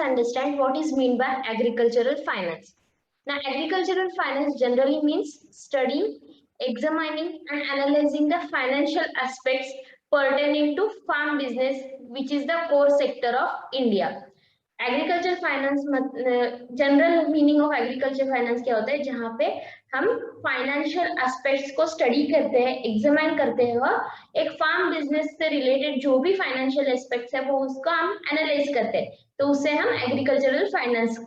understand what is meant by agricultural finance. Now, agricultural finance generally means studying, examining, and analyzing the financial aspects pertaining to farm business, which is the core sector of India. Agriculture finance general meaning of agriculture finance क्या होता है, जहाँ पे हम financial aspects को study करते हैं, examine करते हैं और एक फार्म बिजनेस से रिलेटेड जो भी फाइनेंशियल एस्पेक्ट्स है वो उसको हम एनालाइज करते हैं, तो उसे हम एग्रीकल्चरल फाइनेंस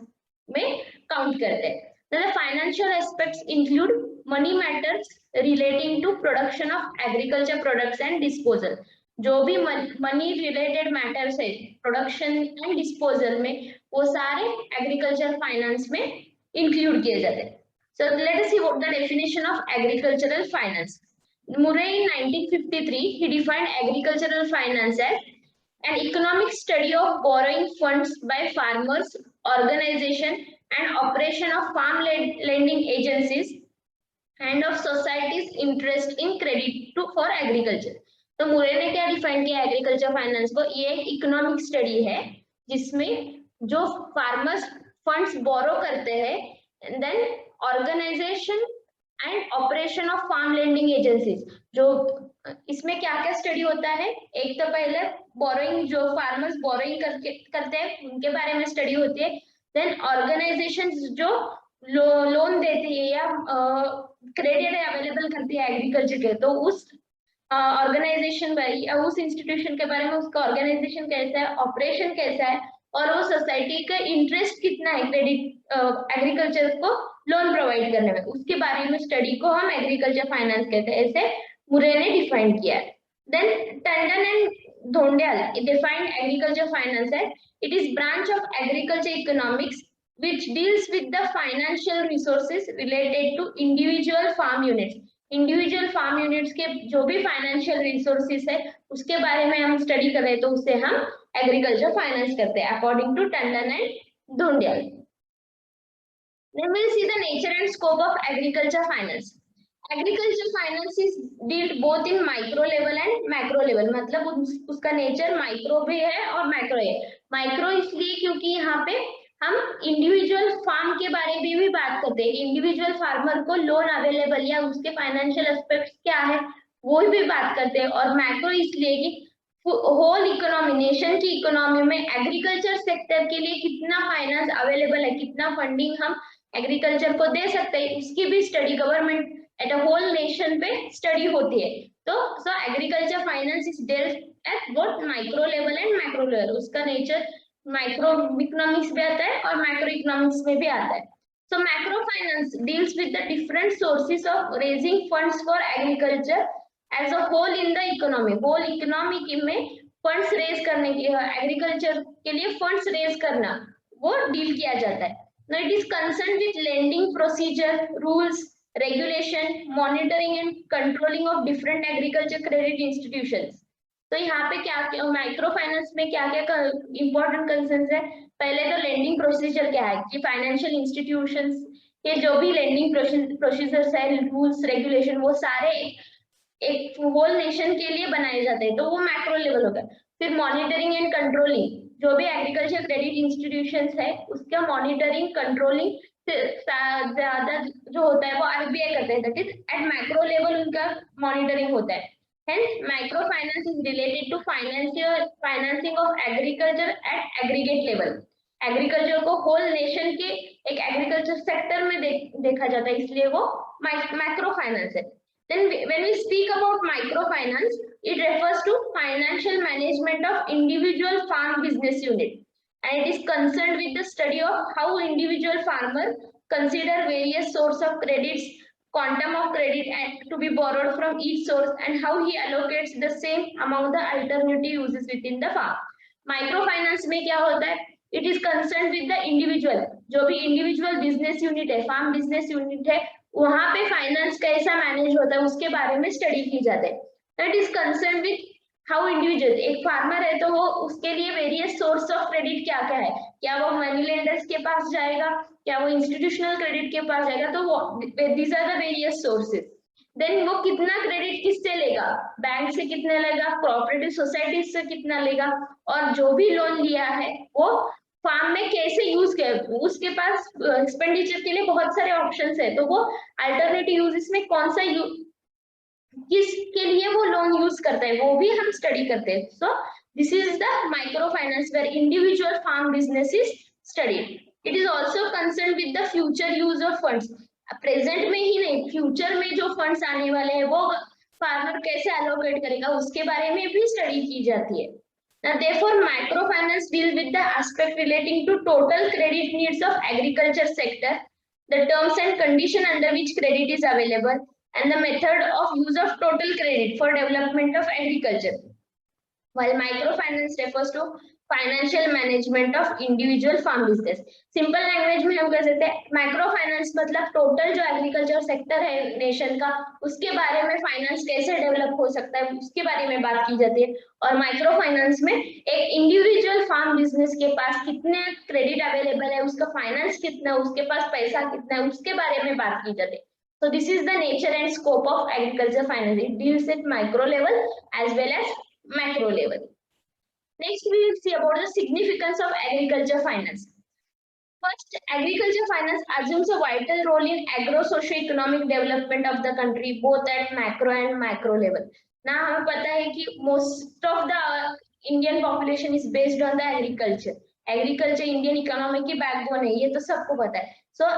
में काउंट करते हैं. The financial aspects include money matters relating to production of agriculture products and disposal. जो भी मनी रिलेटेड मैटर्स है प्रोडक्शन एंड डिस्पोजल में, वो सारे एग्रीकल्चर फाइनेंस में इंक्लूड किए जाते हैं. So let us see what the definition of agricultural finance. Murray in 1953 he defined agricultural finance as an economic study of borrowing funds by farmers, organization and operation of farm lending agencies and of society's interest in credit for agriculture. तो मुरे ने क्या define किया agriculture finance को, ये एक economic study है जिसमें जो फार्मर्स फंड्स बोरो करते हैं, then organisation and operation of farm lending agencies. जो इसमें क्या क्या स्टडी होता है, एक तो पहले बोरोइंग, जो फार्मर्स बोरोइंग करते हैं उनके बारे में स्टडी होती है. देन ऑर्गेनाइजेशन जो लोन देती है या क्रेडिट अवेलेबल करती है एग्रीकल्चर के, तो उस ऑर्गेनाइजेशन या उस इंस्टीट्यूशन के बारे में, उसका ऑर्गेनाइजेशन कैसा है, ऑपरेशन कैसा है, और वो सोसाइटी का इंटरेस्ट कितना है क्रेडिट एग्रीकल्चर को लोन प्रोवाइड करने में, उसके बारे में स्टडी को हम एग्रीकल्चर फाइनेंस कहते हैं. ऐसे मुरे ने डिफाइन किया है. Then Tandon and Dhondiyal defined agriculture finance as it is branch of agriculture economics which deals with the financial resources related to individual farm units. Individual farm units के जो भी फाइनेंशियल रिसोर्सेस है उसके बारे में हम स्टडी कर रहे हैं, तो उससे हम एग्रीकल्चर फाइनेंस करते हैं according to Tandon and Dhondiyal. Then we'll see the nature and scope of agriculture finance. Agriculture finance is dealt both in micro level and macro level. मतलब उसका नेचर माइक्रो भी है और मैक्रो है. माइक्रो इसलिए क्योंकि यहाँ पे हम इंडिविजुअल फार्म के बारे में भी बात करते हैं, इंडिविजुअल फार्मर को लोन अवेलेबल या उसके फाइनेंशियल एस्पेक्ट्स क्या है वो भी बात करते हैं. और मैक्रो इसलिए कि होल इकोनॉमी, नेशन की इकोनॉमी में एग्रीकल्चर सेक्टर के लिए कितना फाइनेंस अवेलेबल है, कितना फंडिंग हम एग्रीकल्चर को दे सकते हैं, उसकी भी study government at a whole nation पे स्टडी होती है. तो so agriculture finance is dealt at both micro level and macro level. उसका नेचर माइक्रो इकोनॉमिक्स में आता है और मैक्रो इकोनॉमिक्स में भी आता है. So macro finance deals with the different sources of raising funds for agriculture as a whole in the economy. Whole economy में फंड्स रेज करने के, एग्रीकल्चर के लिए फंड्स रेज करना, वो डील किया जाता है. Now it is concerned with lending procedure, rules, regulation, monitoring and controlling of different agriculture credit institutions. तो यहाँ पे क्या क्या माइक्रो फाइनेंस में क्या क्या इंपॉर्टेंट कंसर्न्स है. पहले तो लेंडिंग प्रोसीजर क्या है कि फाइनेंशियल इंस्टीट्यूशंस के जो भी लेंडिंग प्रोसीजर्स है, रूल्स, रेगुलेशन, वो सारे एक होल नेशन के लिए बनाए जाते हैं, तो वो मैक्रो लेवल होगा. फिर मॉनिटरिंग एंड कंट्रोलिंग, जो भी एग्रीकल्चर क्रेडिट इंस्टीट्यूशंस है उसका मॉनिटरिंग कंट्रोलिंग ज्यादा जो होता है वो आरबीआई करता है, that is at macro level उनका मॉनिटरिंग होता है. Hence, microfinance is related to financing of agriculture at aggregate level. Agriculture को होल नेशन के एक एग्रीकल्चर सेक्टर में देखा जाता है, इसलिए वो मैक्रो फाइनेंस है. Then when we speak about microfinance, it refers to financial management of individual farm business unit, and it is concerned with the study of how individual farmer consider various source of credits, quantum of credit to be borrowed from each source, and how he allocates the same among the alternative uses within the farm. Microfinance में क्या होता है? It is concerned with the individual, जो भी individual business unit है, farm business unit है, वहाँ पे फाइनेंस कैसा मैनेज होता है उसके बारे में स्टडी की जाती है. That is concerned with how individual, एक फार्मर है तो वो उसके लिए वेरियस सोर्स ऑफ क्रेडिट क्या क्या है, क्या वो मनी लेंडर्स के पास जाएगा, क्या वो इंस्टीट्यूशनल क्रेडिट के पास जाएगा, तो वो these are the various sources. Then वो कितना क्रेडिट किससे लेगा, बैंक से कितना लेगा, कोऑपरेटिव सोसाइटी से कितना लेगा, और जो भी लोन लिया है वो फार्म में है उसके पास एक्सपेंडिचर के लिए बहुत सारे ऑप्शंस है, तो वो अल्टरनेटिव यूजेस में कौन सा किसके लिए वो लोन यूज करता है वो भी हम स्टडी करते हैं। So this is the micro finance where individual farm business is studied. It is also concern with the future use of funds. Present में ही नहीं, फ्यूचर में जो फंड्स आने वाले हैं वो फार्मर कैसे एलोकेट करेगा उसके बारे में भी स्टडी की जाती है। Now, therefore, microfinance deal with the aspect relating to total credit needs of agriculture sector, the terms and condition under which credit is available, and the method of use of total credit for development of agriculture. While microfinance refers to financial management of individual farm business. Simple language में हम कह सकते हैं micro finance मतलब total जो agriculture sector है nation का उसके बारे में फाइनेंस कैसे डेवलप हो सकता है उसके बारे में बात की जाती है। और माइक्रो फाइनेंस में एक इंडिविजुअल फार्म बिजनेस के पास कितने क्रेडिट अवेलेबल है, उसका फाइनेंस कितना है, उसके पास पैसा कितना है, उसके बारे में बात की जाती है। So this is the nature and scope of agriculture finance. It deals with micro level as well as macro level. Next, we will see about the significance of agriculture finance. First, agriculture finance assumes a vital role in agro-socio-economic development of the country, both at macro and micro level. Now, हमें पता है कि most of the Indian population is based on the agriculture. Agriculture Indian economy की backbone है, ये तो सबको पता है. So,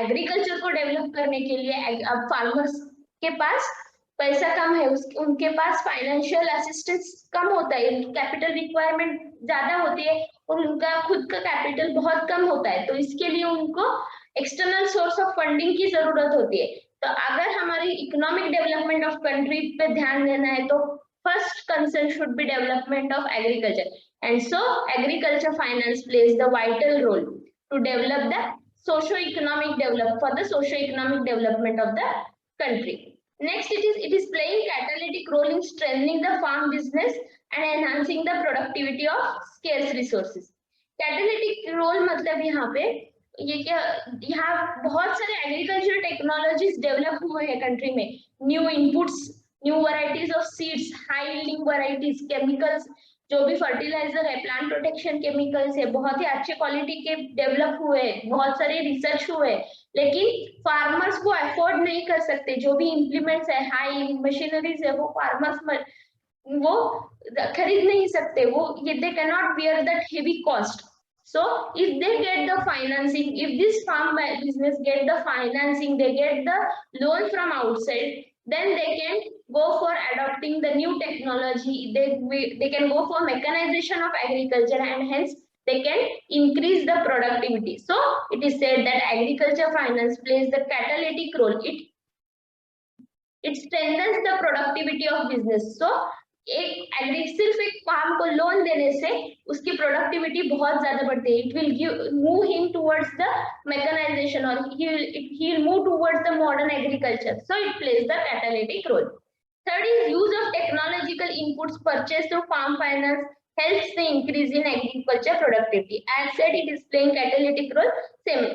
agriculture को develop करने के लिए अब farmers के पास पैसा कम है, उनके पास फाइनेंशियल असिस्टेंस कम होता है, कैपिटल रिक्वायरमेंट ज्यादा होती है और उनका खुद का कैपिटल बहुत कम होता है, तो इसके लिए उनको एक्सटर्नल सोर्स ऑफ फंडिंग की जरूरत होती है। तो अगर हमारी इकोनॉमिक डेवलपमेंट ऑफ कंट्री पे ध्यान देना है तो first concern should be development of agriculture, and so agriculture finance plays the vital role to develop the socio-economic development of the country. Next, it is playing catalytic role in strengthening the farm business and enhancing the productivity of scarce resources. Catalytic role मतलब यहाँ पे ये क्या, यहाँ बहुत सारे agriculture technologies develop हुए हैं कंट्री में, new inputs, new varieties of seeds, high yielding varieties, chemicals, जो भी फर्टिलाइजर है, प्लांट प्रोटेक्शन केमिकल्स है, बहुत ही अच्छे क्वालिटी के डेवलप हुए, बहुत सारे रिसर्च हुए, लेकिन फार्मर्स को अफोर्ड नहीं कर सकते। जो भी इम्प्लीमेंट्स है, हाई मशीनरीज है, वो फार्मर्स वो खरीद नहीं सकते, वो they can not bear that heavy cost. So if they get the financing, if this farm business get the financing, they get the loan from outside, then they can go for adopting the new technology, they can go for mechanization of agriculture, and hence they can increase the productivity. So it is said that agriculture finance plays the catalytic role. It strengthens the productivity of business. So सिर्फ एक farm को loan देने से उसकी productivity बहुत ज्यादा बढ़ती है। It will move him towards the mechanisation और he will move towards the modern agriculture. So it plays the catalytic role. Third is use of technological inputs purchased through farm finance helps the increase in agriculture productivity. As said, it is playing catalytic role. Same,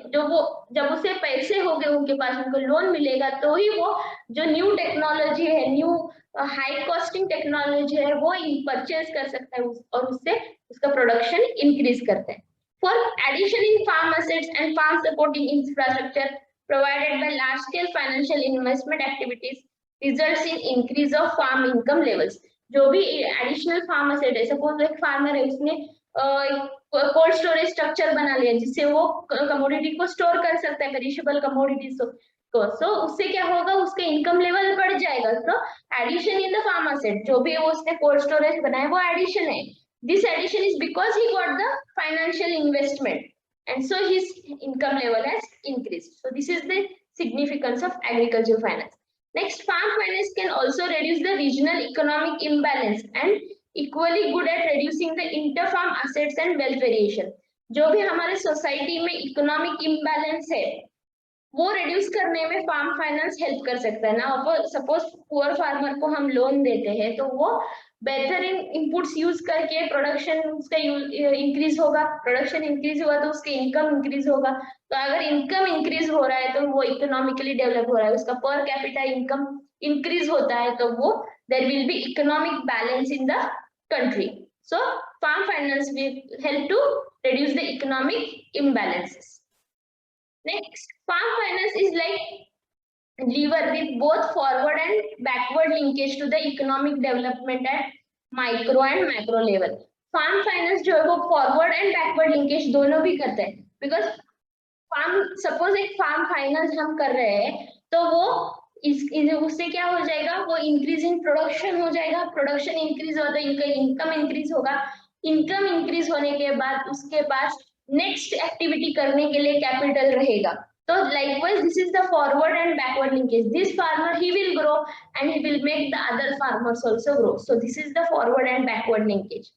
जब उसे पैसे हो गए उनके पास, उनको loan मिलेगा तो ही वो जो न्यू टेक्नोलॉजी है, न्यू हाई कॉस्टिंग टेक्नोलॉजी है, वो परचेज कर सकता है और उससे उसका प्रोडक्शन इंक्रीज करता है। For addition in farm assets and farm supporting infrastructure provided by large scale financial investment activities results in increase of farm income levels. जो भी एडिशनल फार्म एसेट है, सपोज एक फार्मर है, उसने कोल्ड स्टोरेज स्ट्रक्चर बना लिया जिससे वो कमोडिटी को स्टोर कर सकता है, पेरिशेबल कमोडिटीज को, सो उससे क्या होगा, उसका इनकम लेवल बढ़ जाएगा। So addition in the farm asset, जो भी उसने कोल्ड स्टोरेज बनाया वो एडिशन है। This addition is because he got the financial investment and so his income level has increased. So this is the significance of agriculture finance. Next, farm finance can also reduce the regional economic imbalance and equally good at reducing the inter-farm assets and wealth variation. जो भी हमारे society में economic imbalance है वो reduce करने में farm finance help कर सकता है ना। सपोज पुअर फार्मर को हम लोन देते हैं तो वो बेहतर इनपुट्स यूज करके प्रोडक्शन उसका इंक्रीज होगा, प्रोडक्शन इंक्रीज होगा तो उसके इनकम इंक्रीज होगा। तो अगर इनकम इंक्रीज हो रहा है तो वो इकोनॉमिकली डेवलप हो रहा है, उसका पर कैपिटा इनकम इंक्रीज होता है तो वो there will be economic balance in the country. So farm finance will help to reduce the economic imbalances. Next, farm finance is like lever with both forward and backward linkage to the economic development at micro and macro level. Farm finance जो है वो forward and backward linkage दोनों भी करते हैं, because farm suppose एक farm finance हम कर रहे हैं तो वो उससे क्या हो जाएगा, वो इंक्रीज इन प्रोडक्शन हो जाएगा, प्रोडक्शन इंक्रीज होता है, इनकम इंक्रीज होगा, इनकम इंक्रीज होने के बाद उसके पास नेक्स्ट एक्टिविटी करने के लिए कैपिटल रहेगा. So likewise, this is the forward and backward linkage. This farmer, he will grow and he will make the other farmers also grow. So this is the forward and backward linkage.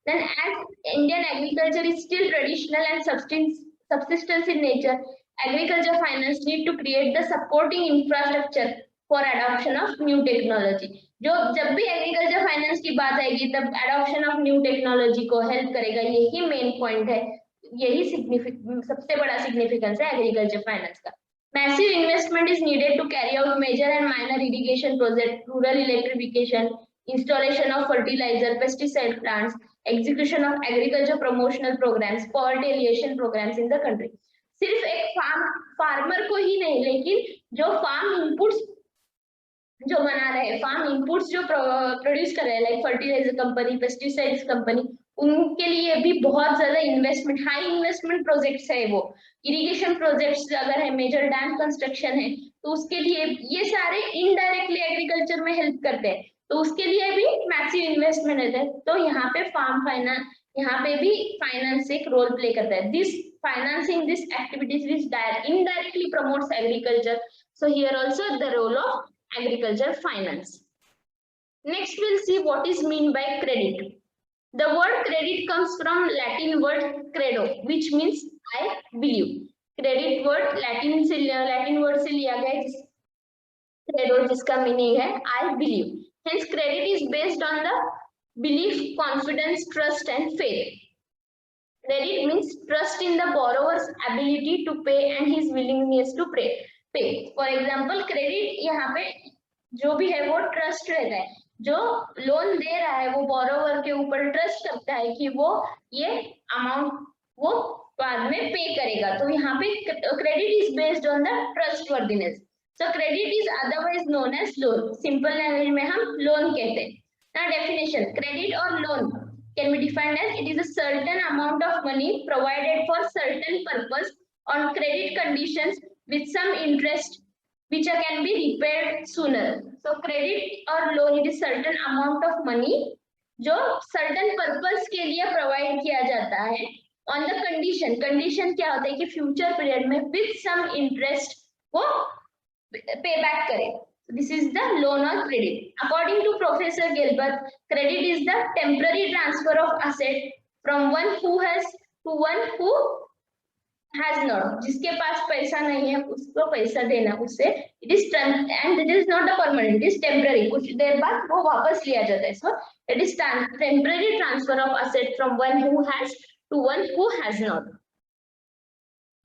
Then as Indian agriculture is still traditional and subsistence in nature, agriculture finance need to create the supporting infrastructure for adoption of new technology. जो जब भी agriculture finance की बात आएगी तब adoption of new technology को help करेगा, यही मेन पॉइंट है, यही सबसे बड़ा सिग्निफिकेंस है एग्रीकल्चर फाइनेंस का. Massive investment is needed to carry out major and minor irrigation project, rural electrification, installation of fertilizer, pesticide plants, execution of agriculture promotional programs, poverty alleviation programs in the country. सिर्फ एक farmer को ही नहीं, लेकिन जो farm inputs जो बना रहे हैं, फार्म इनपुट्स जो प्रोड्यूस कर रहे हैं, like fertiliser company, pesticides company, उनके लिए भी बहुत ज्यादा इन्वेस्टमेंट, हाई इन्वेस्टमेंट प्रोजेक्ट्स है. वो इरिगेशन प्रोजेक्ट्स अगर है, मेजर डैम कंस्ट्रक्शन है, तो उसके लिए ये सारे इनडायरेक्टली एग्रीकल्चर में हेल्प करते हैं, तो उसके लिए भी मैसिव इन्वेस्टमेंट रहता है. तो यहाँ पे फार्म फाइनेंस, यहाँ पे भी फाइनेंस एक रोल प्ले करता है. This financing this activities which indirectly promotes agriculture. So here also the role of agriculture finance. Next we'll see what is mean by credit. The word credit comes from Latin word credo, which means I believe. Credit word Latin word से लिया गया है, credo जिसका meaning है I believe. Hence credit is based on the belief, confidence, trust and faith. Credit means trust in the borrower's ability to pay and his willingness to pay. For example, credit यहाँ पे जो भी है वो trust रहता है, जो loan दे रहा है वो बोरोवर के ऊपर ट्रस्ट करता है कि वो ये अमाउंट वो बाद में पे करेगा. तो यहाँ पे credit is based on the trustworthiness. So credit is otherwise known as loan. Simple language में हम लोन कहते हैं. ना डेफिनेशन, क्रेडिट और loan can be defined as it is a certain amount of money provided for certain purpose on credit conditions with some interest which can be repaid sooner. So credit or loan, it is certain amount of money जो certain purpose के लिए provide किया जाता है on the condition. Condition क्या होता है कि future period में with some interest वो pay back करे. This is the loan or credit. According to Professor Gilbert, credit is the temporary transfer of asset from one who has to one who has not. जिसके पास पैसा नहीं है उसको पैसा देना, उससे it is and it is not a permanent, it is temporary. कुछ देर बाद वो वापस लिया जाता है. So it is temporary transfer of asset from one who has to one who has not.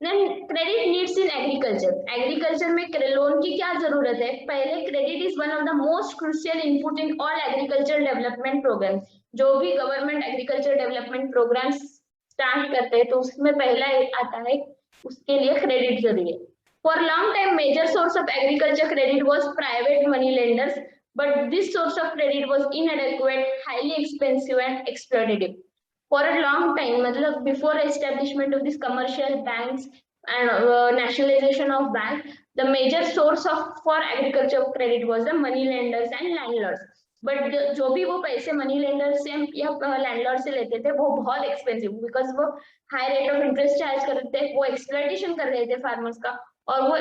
Then credit needs in agriculture. Agriculture में loan की क्या जरूरत है? पहले credit is one of the most crucial input in all agricultural development programs. जो भी government agriculture development programmes start करते हैं तो उसमें पहला आता है, उसके लिए क्रेडिट जरूरी है. For long time, major source of agriculture credit was private money lenders, but this source of credit was inadequate, highly expensive and exploitative. For a long time, मतलब before establishment of these commercial banks and nationalization of bank, the major source of for agriculture credit was the money lenders and landlords. But जो भी वो पैसे money lenders से या landlord से लेते थे वो बहुत expensive, because वो high rate of interest charge करते थे, वो exploitation कर रहे थे farmers का, और वो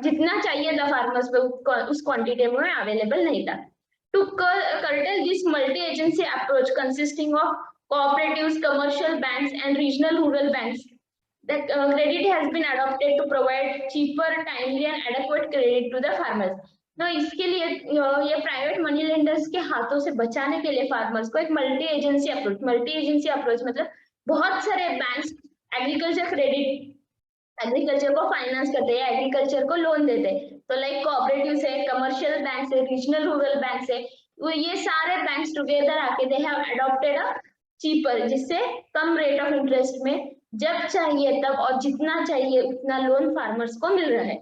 जितना चाहिए था farmers पे उस quantity में available नहीं था. To curtail this multi-agency approach consisting of cooperatives, commercial banks and regional rural banks, the credit has been adopted to provide cheaper, timely and adequate credit to the farmers. तो इसके लिए ये private money lenders के हाथों से बचाने के लिए फार्मर्स को एक मल्टी एजेंसी अप्रोच मतलब बहुत सारे बैंक्स एग्रीकल्चर क्रेडिट, एग्रीकल्चर को फाइनेंस करते हैं, एग्रीकल्चर को लोन देते हैं. तो लाइक कोऑपरेटिव्स है, कमर्शियल बैंक्स है, रीजनल रूरल बैंक्स है, वो ये सारे बैंक्स टुगेदर आके they have adopted a cheaper, जिससे कम रेट ऑफ इंटरेस्ट में जब चाहिए तब और जितना चाहिए उतना लोन फार्मर्स को मिल रहा है।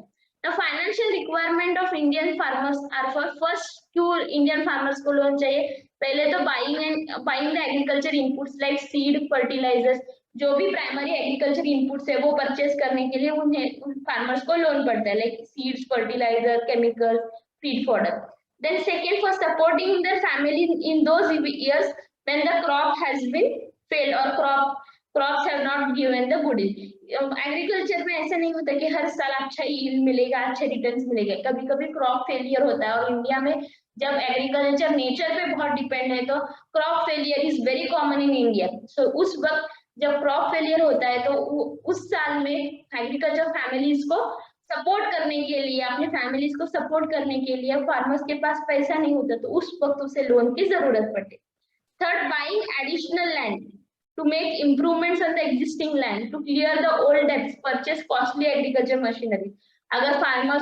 The financial requirement of Indian farmers are for first, क्यों इंडियन फार्मर्स को लोन चाहिए? पहले तो buying the agriculture inputs like seed, fertilisers, जो भी प्राइमरी एग्रीकल्चर इनपुट्स है वो परचेज करने के लिए उन्हें फार्मर्स को लोन पड़ता है, like seeds, fertiliser, chemical, feed fodder. Then second, for supporting their family in those years when the crop has been failed or crops have not given the good yield। Agriculture में ऐसा नहीं होता कि हर साल अच्छा yield मिलेगा, अच्छे returns मिलेगा, कभी कभी क्रॉप फेलियर होता है। और इंडिया में जब एग्रीकल्चर नेचर पे बहुत डिपेंड है तो crop failure is very common in India. So उस वक्त जब क्रॉप फेलियर होता है तो उस साल में एग्रीकल्चर फैमिलीज को सपोर्ट करने के लिए, अपने फैमिलीज को सपोर्ट करने के लिए फार्मर्स के पास पैसा नहीं होता तो उस वक्त उसे लोन की जरूरत पड़ती। Third, buying additional land to make improvements on the existing land to clear the old debts, purchase costly agriculture machinery. अगर फार्मर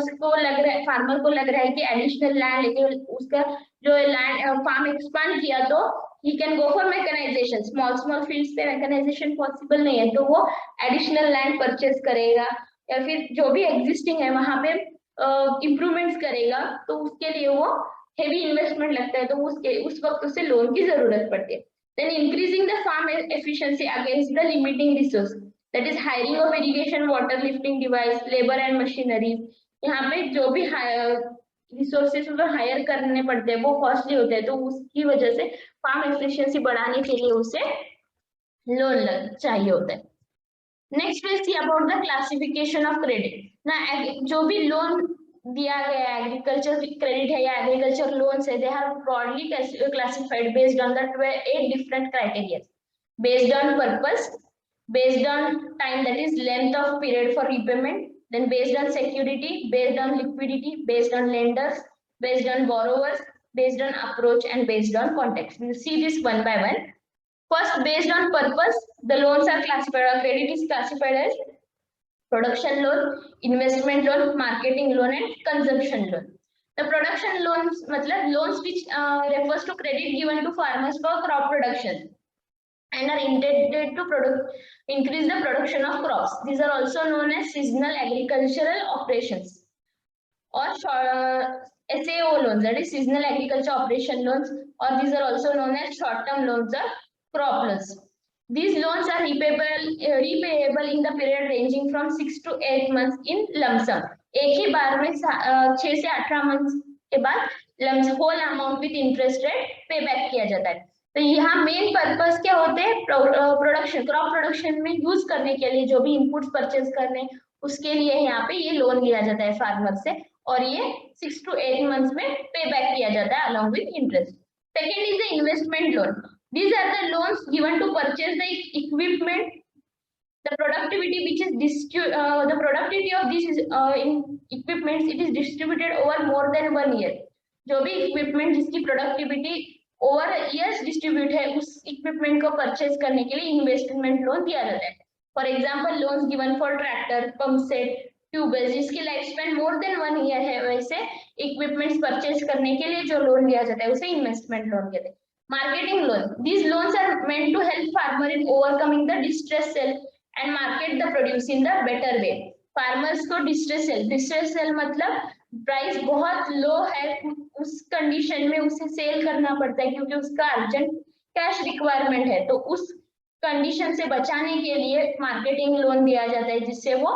को लग रहा है कि एडिशनल लैंड लेके उसका जो लैंड फार्म एक्सपांड किया तो he can go for mechanization, small fields पे mechanization पॉसिबल नहीं है तो वो एडिशनल लैंड परचेस करेगा या फिर जो भी एग्जिस्टिंग है वहां पे इम्प्रूवमेंट्स करेगा, तो उसके लिए वो हेवी इन्वेस्टमेंट लगता है तो उस वक्त उसे लोन की जरूरत पड़ती है। Then increasing the farm efficiency against the limiting resource, that is hiring of irrigation water lifting device, labour and machineries. यहाँ पे जो भी रिसोर्सेज हायर करने पड़ते हैं वो कॉस्टली होते हैं तो उसकी वजह से फार्म एफिशिएंसी बढ़ाने के लिए उसे लोन चाहिए होता है। Next will see about the classification of credit. ना जो भी लोन दिया गया एग्रीकल्चर क्रेडिट है या एग्रीकल्चर लोन्स है, they are broadly classified based on the 8 different criteria, based on purpose, based on time, that is length of period for repayment, then based on security, based on liquidity, based on lenders, based on borrowers, based on approach, and based on context. We'll see this one by one. First, based on purpose, the loans are classified, or credit is classified as production loan, investment loan, marketing loan, and consumption loan. The production loans matlab loans which refers to credit given to farmers for crop production and are intended to increase the production of crops. These are also known as seasonal agricultural operations or SAO loans, that is seasonal agriculture operation loans, or these are also known as short-term loans or crop loans. These loans are repayable in the period ranging from 6 to 8 months in lump sum. एक ही बार में 6 से 18 months के बाद whole amount with interest rate पे back किया जाता है। तो यहाँ मेन पर्पस क्या होते हैं? प्रोडक्शन, क्रॉप प्रोडक्शन में यूज करने के लिए जो भी इनपुट्स परचेज करने उसके लिए यहाँ पे ये लोन लिया जाता है फार्मर से और ये 6 to 8 months में पे बैक किया जाता है along with interest. Second is the investment loan. These are the loans given to purchase the equipment. The productivity which is the productivity of these equipments, it is distributed over more than 1 year. जो भी equipment जिसकी productivity over years distribute है उस equipment को purchase करने के लिए investment loan दिया जाता है। For example loans given for tractor, pump set, tubewells जिसकी life span more than 1 year है, वैसे इक्विपमेंट्स परचेज करने के लिए जो लोन लिया जाता है उसे इन्वेस्टमेंट लोन कहते हैं। Marketing loan, these loans are meant to help farmer in overcoming the distress sale and market the produce in the better way. Farmers को डिस्ट्रेस सेल मतलब प्राइस बहुत लो है उस कंडीशन में उसे सेल करना पड़ता है क्योंकि उसका अर्जेंट कैश रिक्वायरमेंट है, तो उस कंडीशन से बचाने के लिए मार्केटिंग लोन दिया जाता है जिससे वो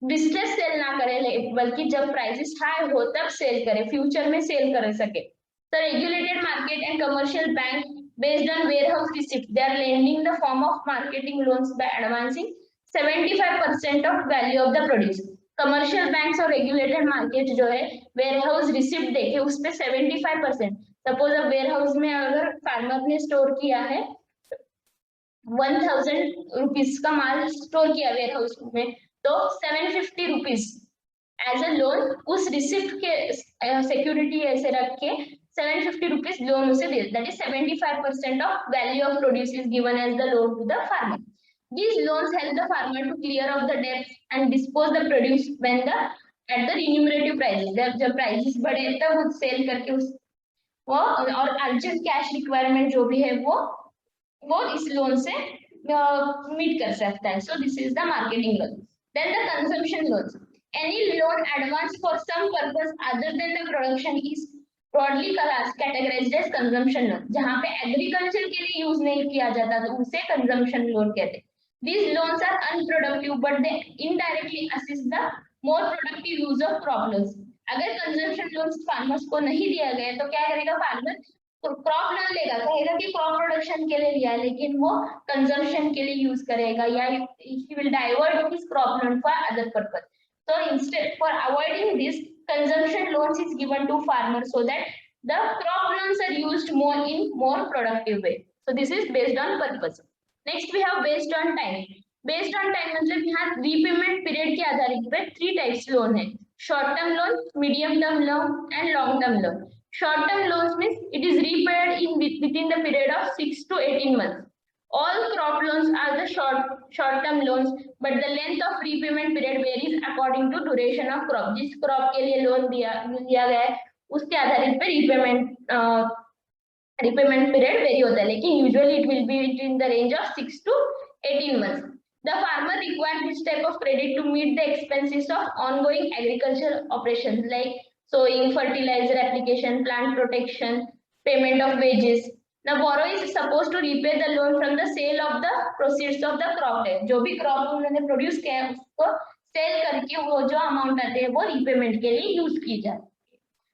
डिस्ट्रेस सेल ना करे बल्कि जब प्राइसेस हाई हो तब सेल करे, फ्यूचर में सेल कर सके। तो regulated market and commercial bank based on warehouse receipt, they are lending the form of marketing loans by advancing 75% of value of the produce. Commercial banks और regulated market जो है warehouse receipt देके उस पे 75%, suppose अब warehouse में अगर farmer ने स्टोर किया है 1000 रुपीज का माल स्टोर किया वेयरहाउस में तो 750 रुपीज एज अ लोन उस रिसिप्ट के सिक्योरिटी ऐसे रख के 750 रुपीज लोन उसे दे, that is 75% of value of produce is given as the loan to the farmer. These loans help the farmer to clear off the debts and dispose the produce when at the remunerative prices. जब prices बढ़े तब वो cell करके उस वो और urgent cash requirement जो भी है वो वो इस लोन से मीट कर सकता है. So this is the marketing loan. Then the consumption loans. Any loan advance for some purpose other than the production is broadly categorised as consumption loan. जहाँ पे एग्रीकल्चर के लिए यूज नहीं किया जाता तो उसे कंजम्पशन लोन कहते हैं. These loans are unproductive, but they indirectly assist the more productive use of crop loans. अगर कंजम्पशन लोन्स फार्मर्स को नहीं दिया गया तो क्या करेगा फार्मर? तो क्रॉप लोन लेगा, कहेगा कि क्रॉप प्रोडक्शन के लिए लिया है, लेकिन वो कंजम्पशन के लिए यूज करेगा या he will divert his crop loan for other purpose. So instead, for avoiding this, consumption loans is given to farmers so that the crop loans are used more in more productive way. So this is based on purpose. Next we have based on time. Based on time मतलब यहाँ repayment period के आधारित पे 3 types loan है. Short term loan, medium term loan and long term loan. Short term loans means it is repaid in within the period of 6 to 18 months. All crop loans are the short term loans, but the length of repayment period varies according to duration of crop. जिस crop के लिए loan दिया गया है उसके आधारित पे repayment period vary होता है, लेकिन usually it will be in the range of 6 to 18 months. The farmer requires this type of credit to meet the expenses of ongoing agricultural operations like sowing, fertilizer application, plant protection, payment of wages. The borrower is supposed to repay the loan from the sale of the proceeds of the crop type. जो भी crop उन्होंने produce किया है उसको sell करके वो जो amount आते हैं वो repayment के लिए use की जाए.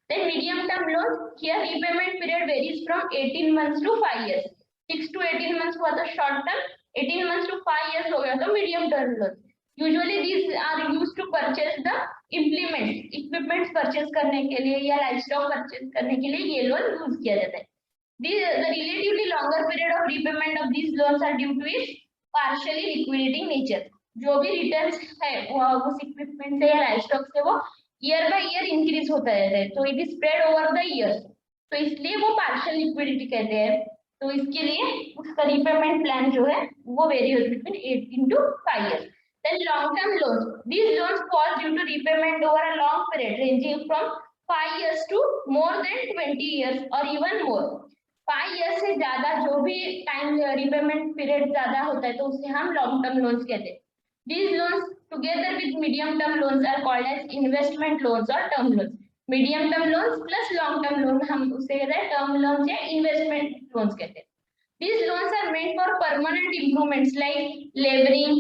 Then medium term loan, here repayment period varies from 18 months to 5 years. 6 to 18 months हुआ तो short term, 18 months to 5 years हो गया तो medium term loan. Usually these are used to purchase the implements, equipments purchase करने के लिए या livestock purchase करने के लिए ये loan use किया जाता है. The relatively longer period of repayment of these loans are due to its partially liquidating nature. जो भी returns है उस equipment से या livestock से वो ईयर बाय ईयर इंक्रीज होता रहता है, तो it is spread over the year, तो इसलिए वो पार्शियल लिक्विडिटी कहते हैं. तो इसके लिए उसका रीपेमेंट प्लान जो है वो वेरी होता है between 18 to 5 years. Then long term loans, these loans fall due to repayment over a long period ranging from 5 years to more than 20 years or even more. 5 years से ज्यादा जो भी time repayment period ज्यादा होता है तो उसे हम लॉन्ग टर्म लोन्स कहते हैं. These loans together with medium term loans are called as investment loans or term loans. Medium term loans plus long term loan हम उसे कहते हैं term loans या investment loans कहते हैं. These loans are meant for permanent improvements like laboring,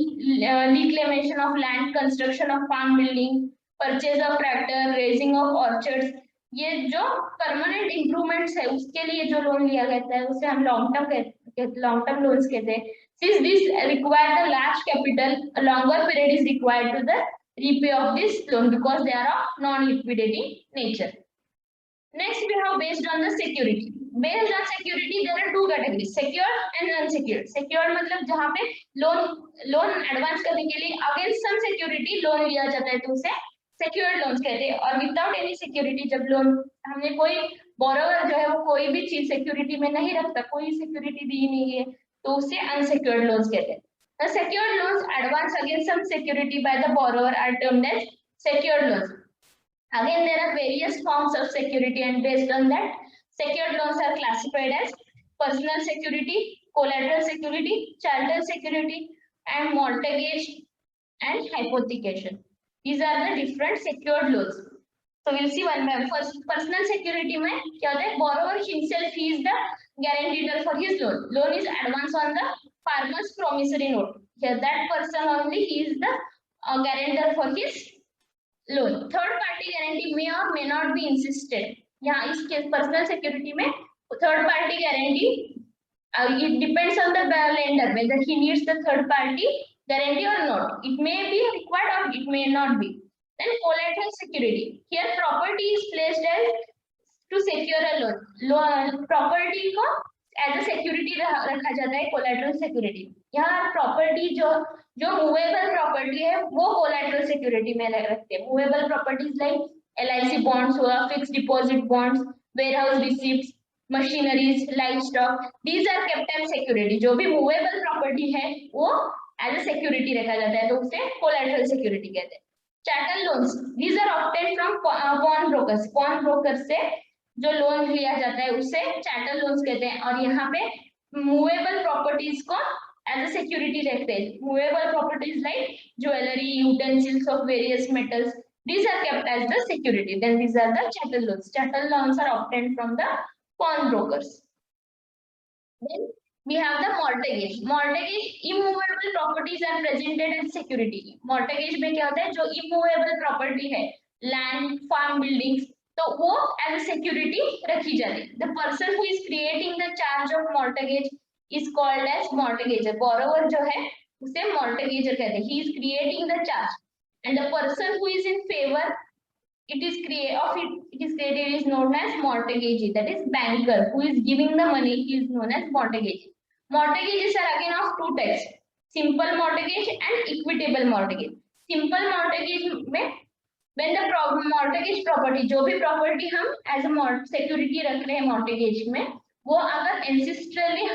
reclamation of land, construction of farm building, purchase of tractor, raising of orchards. ये जो permanent improvements है उसके लिए जो लोन लिया जाता है उसे हम long term loans कहते हैं. Since this require the large capital, a longer period is required to the repay of this loan because they are of non-liquidating nature. Next, we have based on the security. Based on security, there are two categories: secured and unsecured. Secured मतलब जहाँ पे loan advance करने के लिए against some security loan लिया जाता है तो उसे secured loans कहते हैं. और विदाउट एनी सिक्योरिटी जब लोन हमने कोई बोरोवर जो है वो कोई भी चीज सिक्योरिटी में नहीं रखता, कोई सिक्योरिटी दी नहीं है तो उसे unsecured loans कहते हैं. The secured loans advance against some security by the borrower are termed as secured loans. Again, there are various forms of security, and based on that, secured loans are classified as personal security, collateral security, chattel security, and mortgage and hypothecation. These are the different secured loans. So we'll see one by one. First, personal security में क्या होता है? Borrower himself he is the guarantor for his loan. Loan is advance on the farmer's promissory note. Here that person only he is the guarantor for his loan. Third party guarantee may or may not be insisted. यहाँ इस case personal security में third party guarantee it depends on the lender whether he needs the third party guarantee or not. It may be required or it may not be. Then collateral security. Here property is placed as to secure a loan. Property को as a security रखा जाता है collateral security. यहाँ property जो movable property है वो collateral security में रखते हैं. Movable properties like LIC bonds हुआ, fixed deposit bonds, warehouse receipts, machineries, livestock. These are kept as security. जो भी movable property है वो as a security रखा जाता है तो उसे collateral security कहते हैं. Chattel loans, these are obtained from pawn brokers. Pawn brokers से जो लोन लिया जाता है उसे chattel loans कहते हैं. और यहाँ पे मूवेबल प्रॉपर्टीज को एज अ सिक्योरिटी रखते हैं. Movable properties like jewellery, utensils of various metals, these are kept as the security. Then these are the chattel loans. Chattel loans are obtained from the pawnbrokers. Then we have the mortgage. Mortgage, immovable properties are presented as security. Mortgage में क्या होता है, जो immovable property है, land, farm, buildings, तो वो as a security रखी जाती है. The person who is creating the charge of mortgage is called as mortgager. Borrower जो है उसे mortgager कहते हैं. He is creating the charge, and the person who is in favor it is created is known as mortgagee, that is banker who is giving the money, he is known as mortgagee. Mortgages are again of two types, simple mortgage and equitable mortgage. Simple mortgage में when the mortgage property, जो भी property हम as a security रख रहे हैं mortgage में, वो अगर ancestrally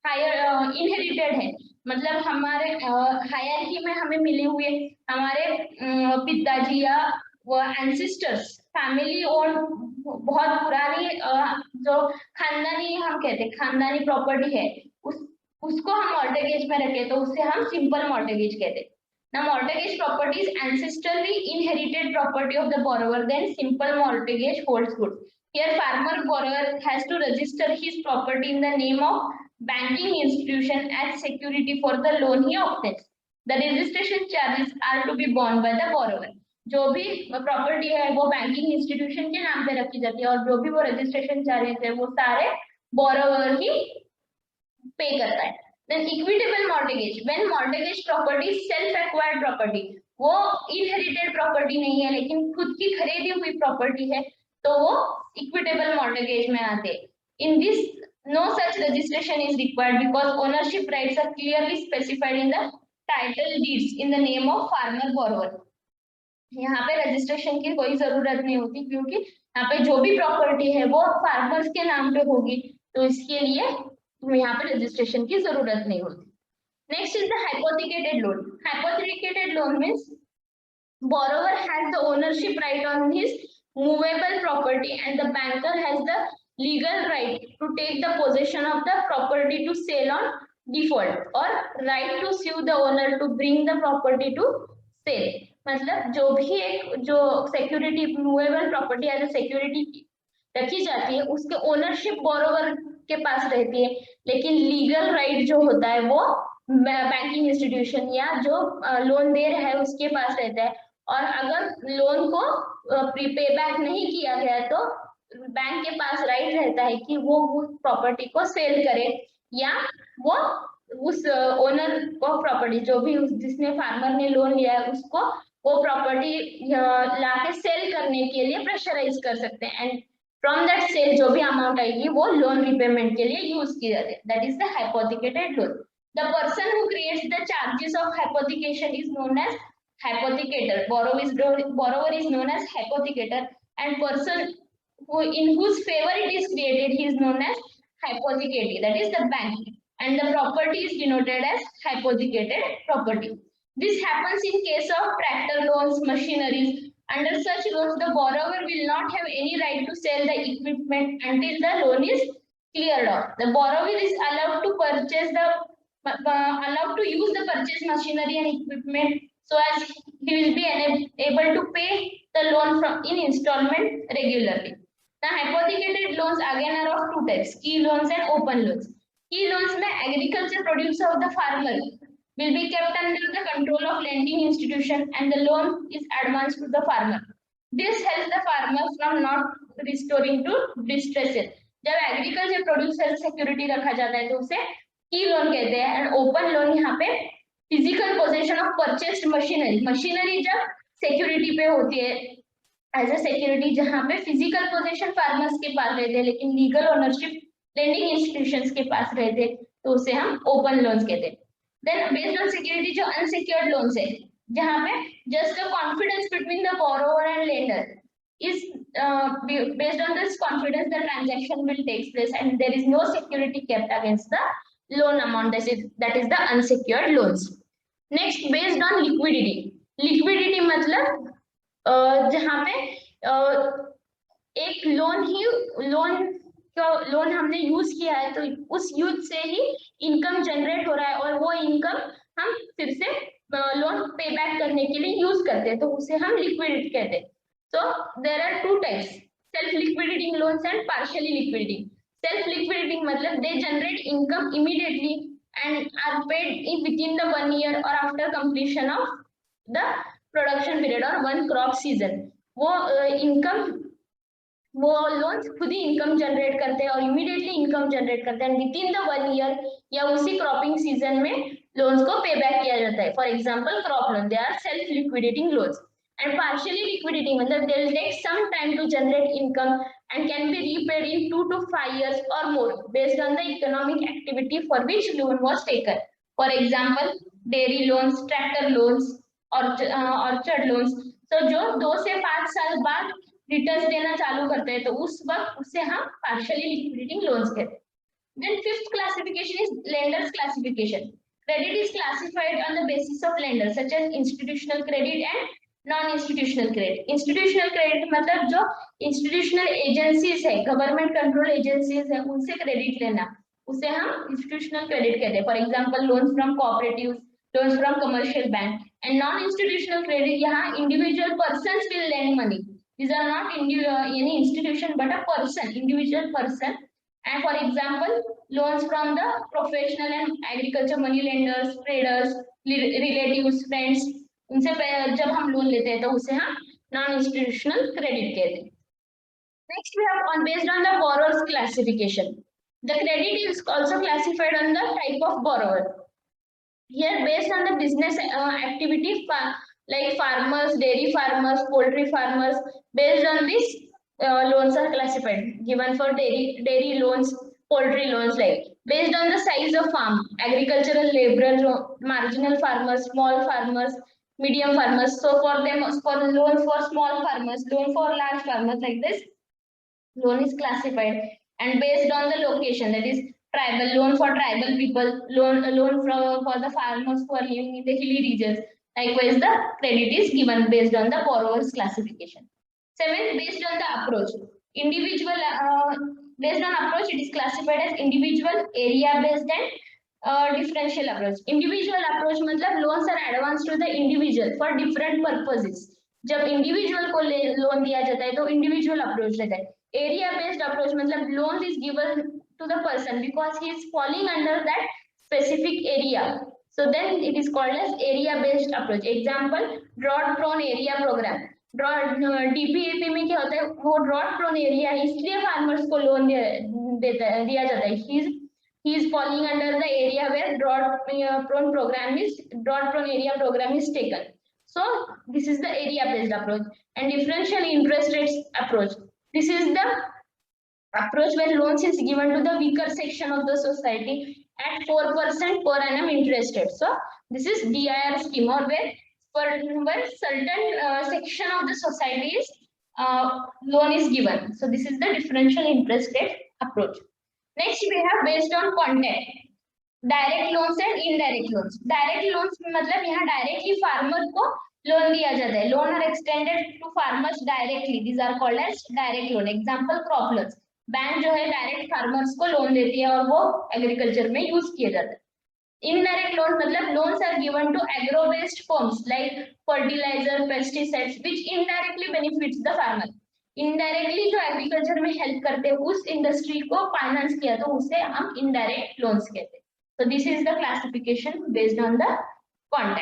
higher inherited है, मतलब हमारे हायरार्की में हमें मिले हुए हमारे पिताजी या वो एंसेस्टर्स फैमिली और बहुत पुरानी जो खानदानी हम कहते हैं खानदानी प्रॉपर्टी है उसको हम मॉर्टगेज में रखे तो उसे हम सिंपल मॉर्टगेज कहते हैं. Now mortgage property is ancestrally inherited property of the borrower, then simple mortgage holds good. Here farmer borrower has to register his property in the name of banking institution as security for the loan he obtains. The registration charges are to be borne by the borrower. जो भी property है वो banking institution के नाम पे रखी जाती है और जो भी वो रजिस्ट्रेशन चार्जेस है वो सारे बोरोवर ही पे करता है. Then equitable mortgage, when mortgage property is self acquired property, वो इनहेरिटेड प्रॉपर्टी नहीं है लेकिन खुद की खरीदी हुई प्रॉपर्टी है तो वो इक्विटेबल मॉर्टगेज में आते हैं. In this no such registration is required because ownership rights are clearly specified in the title deeds in the name of farmer borrower. यहाँ पे रजिस्ट्रेशन की कोई जरूरत नहीं होती क्योंकि यहाँ पे जो भी प्रॉपर्टी है वो फार्मर्स के नाम पे होगी तो इसके लिए यहाँ पे रजिस्ट्रेशन की जरूरत नहीं होती. Next is the hypothecated loan. Hypothecated loan means borrower has the ownership right on his movable property and the banker has the legal right to take the possession of the property to sell on default or right to sue the owner to bring the property to sale. मतलब जो भी एक जो security movable property as a security रखी जाती है उसके ownership borrower के पास रहती है लेकिन लीगल राइट जो होता है वो बैंकिंग इंस्टीट्यूशन या जो लोन दे रहा है उसके पास रहता है. और अगर लोन को पे बैक नहीं किया गया तो बैंक के पास राइट रहता है कि वो उस प्रॉपर्टी को सेल करे या वो उस ओनर को प्रॉपर्टी जो भी जिसने फार्मर ने लोन लिया है उसको वो प्रॉपर्टी लाके सेल करने के लिए प्रेशराइज कर सकते हैं एंड फ्रॉम दैट सेल जो भी अमाउंट आएगी वो लोन रिपेमेंट के लिए यूज की जाती है. That is the hypothecated loan. The person who creates the charges of hypothecation is known as hypothecator. Borrower is known as hypothecator and person who in whose favor it is created he is known as hypothecatee, that is the bank, and the property is denoted as hypothecated property. This happens in case of tractor loans, machineries. Under such loans the borrower will not have any right to sell the equipment until the loan is cleared off. The borrower is allowed to use the purchase machinery and equipment so as he will be able to pay the loan in installment regularly. The hypothecated loans again are of two types, key loans and open loans. Key loans में agriculture produce of the farmer will be kept under the control of lending institution and the loan is advanced to the farmer. This helps the farmer from not restoring to distresses. जब agriculture produce as security रखा जाता है तो उसे key loan कहते हैं and open loan यहाँ पे physical possession of purchased machinery. Machinery जब सिक्योरिटी पे होती है एज अ सिक्योरिटी जहां पे फिजिकल पोजेशन फार्मर्स के पास रहते हैं लेकिन लीगल ओनरशिप लेंडिंग इंस्टीट्यूशंस के पास रहते हैं तो उसे हम ओपन लोन्स कहते हैं. देन बेस्ड ऑन सिक्योरिटी जो अनसिक्योर्ड लोन्स है जहां पे just a confidence between the borrower and lender is based on this confidence the transaction will take place and there is no security kept against the loan amount, that is the unsecured loans. Next based on liquidity. Liquidity मतलब जहाँ पे एक loan loan हमने use किया है, तो उस use से ही इनकम जनरेट हो रहा है और वो इनकम हम फिर से लोन पे बैक करने के लिए यूज करते हैं, तो उसे हम लिक्विडिटी कहते हैं। So there are two types, self-liquidating loans and partially liquidating. Self-liquidating मतलब they generate income immediately and are paid within the 1 year or after completion of the production period or one crop season. वो income वो loans खुद ही income generate करते हैं और immediately income generate करते हैं with in the 1 year या उसी क्रॉपिंग सीजन में लोन्स को पे बैक किया जाता है। For example crop loan, they are self liquidating loans. And partially liquidating मतलब they will take some time to generate income and can be repaid in 2 to 5 years or more based on the economic activity for which loan was taken. For example, dairy loans, tractor loans, orchard loans. So जो 2 से 5 साल बाद returns देना चालू करते हैं, तो उस वक्त उसे हम पार्शियली लिक्विडेटिंग लोन्स कहते हैं। Then fifth classification is lenders classification. Credit is classified on the basis of lenders such as institutional credit and non-institutional credit. Institutional credit मतलब जो institutional agencies है, government control agencies है, उनसे credit लेना, उसे हम institutional credit कहते हैं. For example, loans from cooperatives, loans from commercial bank. And non-institutional credit यहाँ individual persons will lend money. These are not any institution but a person, individual person. And for example, loans from the professional and agriculture money lenders, traders, relatives, friends, उनसे जब हम loan लेते हैं तो उसे हम non institutional credit कहते हैं। Next, we have on based on the borrower's classification. The credit is also classified on the type of borrower. Here, based on the business activity, like farmers, dairy farmers, poultry farmers, based on this, loans are classified. Given for dairy loans, poultry loans, like based on the size of farm, agricultural laborer, marginal farmers, small farmers, medium farmers. So for them, for loan for small farmers, loan for large farmers, like this, loan is classified. And based on the location, that is tribal loan for tribal people, loan for the farmers who are living in the hilly regions. Likewise, the credit is given based on the borrower's classification. Seventh, based on the approach, individual based on approach, it is classified as individual, area based and differential approach. Individual approach मतलब loans are advanced to the individual for different purposes. जब individual को loan दिया जाता है तो individual approach रहता है। Area based approach मतलब loan is given to the person because he is falling under that specific area, so then it is called as area based approach. Example, drought prone area programme. DPAP में क्या होता है, वो drought prone area है इसलिए farmers को loan दिया जाता है। he is falling under the area where drought prone area program is taken. So this is the area based approach. And differential interest rates approach, this is the approach where loans is given to the weaker section of the society at 4% per annum interest rate. So this is DIR scheme, or where certain section of the society is loan is given. So this is the differential interest rate approach. Next we have based on content, direct loans and indirect loans. Direct loans मतलब यहाँ directly farmer को loan दिया जाता है। Loan are extended to farmers directly, these are called as direct loan. Example, crop loans, bank जो है direct farmers को loan देती है और वो एग्रीकल्चर में यूज किया जाता है। इनडायरेक्ट लोन मतलब loans are given to agro based firms like fertiliser, pesticides which indirectly benefits the farmer. Indirectly जो एग्रीकल्चर में हेल्प करते हैं उस इंडस्ट्री को फाइनेंस किया तो उसे हम इनडायरेक्ट लोन्स कहते हैं। So this is the classification based on the content.